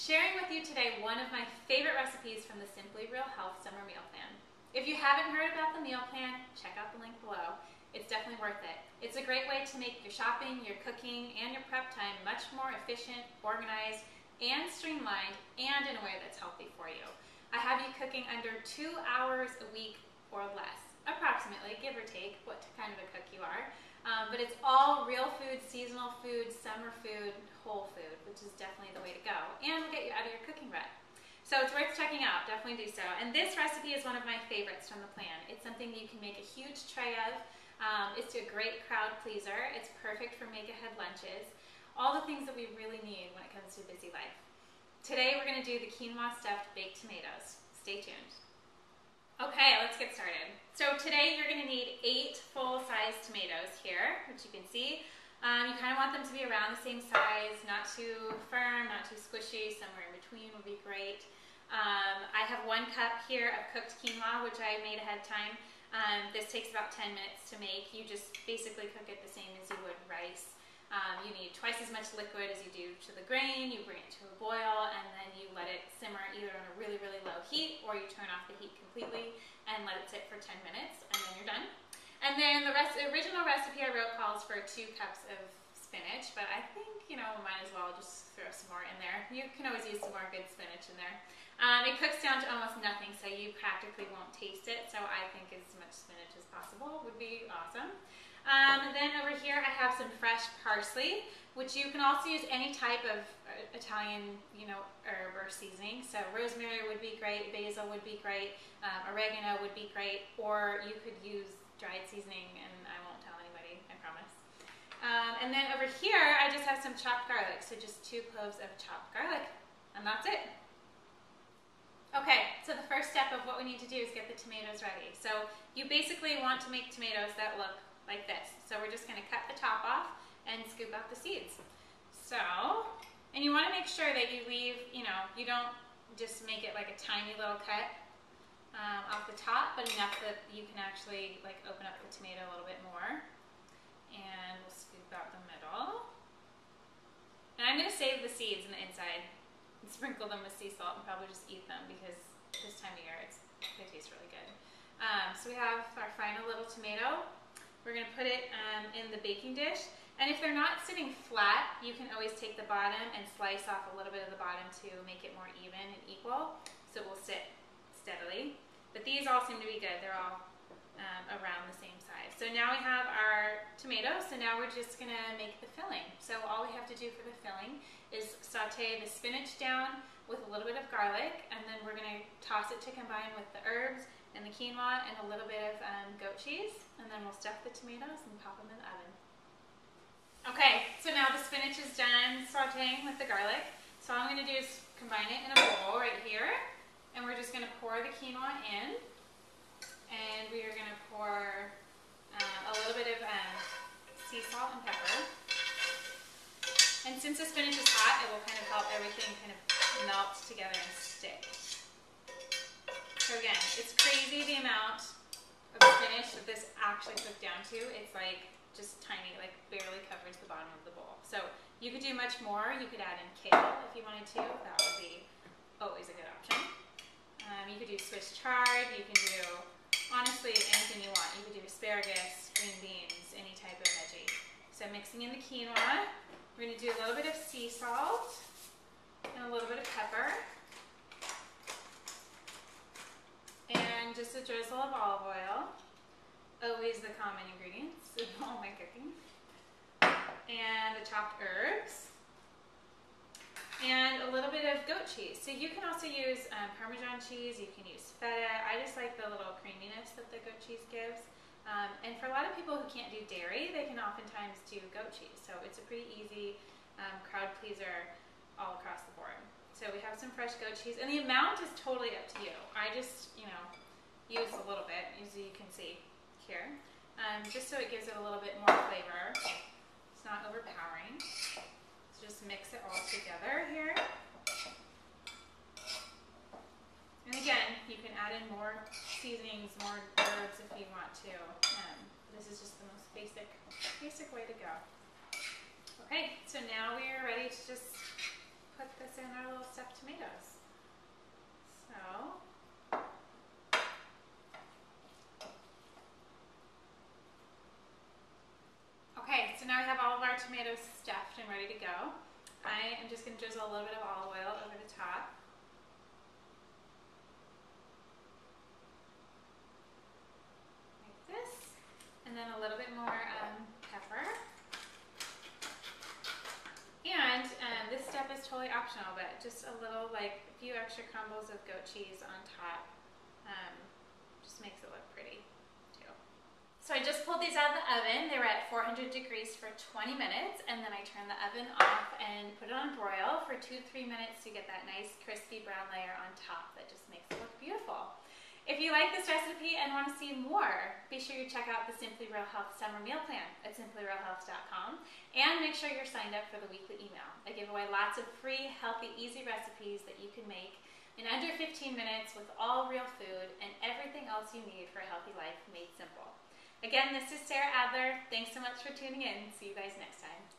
sharing with you today one of my favorite recipes from the Simply Real Health Summer Meal Plan. If you haven't heard about the meal plan, check out the link below. It's definitely worth it. It's a great way to make your shopping, your cooking, and your prep time much more efficient, organized, and streamlined, and in a way that's healthy for you. I have you cooking under 2 hours a week or less, approximately, give or take, what kind of a cook you are. But it's all real food, seasonal food, summer food, whole food, which is definitely the way to go. And will get you out of your cooking rut. So it's worth checking out, definitely do so. And this recipe is one of my favorites from the plan. It's something you can make a huge tray of. It's a great crowd pleaser. It's perfect for make-ahead lunches. All the things that we really need when it comes to a busy life. Today we're going to do the quinoa stuffed baked tomatoes. Stay tuned. Okay, let's get started. So today you're going to need 8 full-size tomatoes here, which you can see. You kind of want them to be around the same size, not too firm, not too squishy, somewhere in between would be great. I have 1 cup here of cooked quinoa, which I made ahead of time. This takes about 10 minutes to make. You just basically cook it the same as you would rice. You need twice as much liquid as you do to the grain. You bring it to a boil and then you let it simmer either on a really, really low heat or you turn off the heat completely and let it sit for 10 minutes and then you're done. And then the original recipe I wrote calls for 2 cups of spinach, but I think, you know, might as well just throw some more in there. You can always use some more good spinach in there. It cooks down to almost nothing, so you practically won't taste it, so I think as much spinach as possible would be awesome. Then over here I have some fresh parsley, which you can also use any type of Italian, herb or seasoning. So rosemary would be great, basil would be great, oregano would be great, or you could use dried seasoning, and I won't tell anybody, I promise. And then over here I just have some chopped garlic, so just 2 cloves of chopped garlic, and that's it. Okay, so the first step of what we need to do is get the tomatoes ready. So you basically want to make tomatoes that look like this. So we're just going to cut the top off and scoop out the seeds. So, and you want to make sure that you leave, you don't just make it like a tiny little cut off the top, but enough that you can actually like open up the tomato a little bit more. And we'll scoop out the middle. And I'm going to save the seeds in the inside and sprinkle them with sea salt and probably just eat them because this time of year they taste really good. So we have our final little tomato. We're going to put it in the baking dish, and if they're not sitting flat, you can always take the bottom and slice off a little bit of the bottom to make it more even and equal, so it will sit steadily. But these all seem to be good. They're all around the same size. So now we have our tomatoes, so now we're just going to make the filling. So all we have to do for the filling is saute the spinach down with a little bit of garlic, and then we're going to toss it to combine with the herbs and the quinoa and a little bit of goat cheese, and then we'll stuff the tomatoes and pop them in the oven. Okay, so now the spinach is done sauteing with the garlic. So all I'm going to do is combine it in a bowl right here, and we're just going to pour the quinoa in, and we are going to pour a little bit of sea salt and pepper. And since the spinach is hot, it will kind of help everything kind of melt together and stick. So again, it's crazy the amount of spinach that this actually cooked down to. It's like just tiny, like barely covers the bottom of the bowl. So you could do much more. You could add in kale if you wanted to. That would be always a good option. You could do Swiss chard. You can do, honestly, anything you want. You could do asparagus, green beans, any type of veggie. So mixing in the quinoa. We're going to do a little bit of sea salt and a little bit of pepper. And just a drizzle of olive oil. Always the common ingredients in all my cooking. And the chopped herbs. And a little bit of goat cheese. So you can also use Parmesan cheese, you can use feta. I just like the little creaminess that the goat cheese gives. And for a lot of people who can't do dairy, they can oftentimes do goat cheese. So it's a pretty easy crowd pleaser all across the board. So we have some fresh goat cheese, and the amount is totally up to you. I just, use a little bit, as you can see here, just so it gives it a little bit more flavor. It's not overpowering. So just mix it all together here. And again, you can add in more seasonings, more herbs if you want to. This is just the most basic way to go. Okay, so now we are ready to just put this in our little stuffed tomatoes. So, okay, so now we have all of our tomatoes stuffed and ready to go. I am just going to drizzle a little bit of olive oil over the top. Like this. And then a little bit more pepper. And this step is totally optional, but just a little, like a few extra crumbles of goat cheese on top just makes it look pretty too. So I just pulled these out of the oven. They were at 400 degrees for 20 minutes, and then I turned the oven off and put it on broil for 2 to 3 minutes to get that nice crispy brown layer on top that just makes it look beautiful. If you like this recipe and want to see more, be sure you check out the Simply Real Health Summer Meal Plan at simplyrealhealth.com, and make sure you're signed up for the weekly email. I give away lots of free, healthy, easy recipes that you can make in under 15 minutes with all real food and everything else you need for a healthy life made simple. Again, this is Sarah Adler. Thanks so much for tuning in. See you guys next time.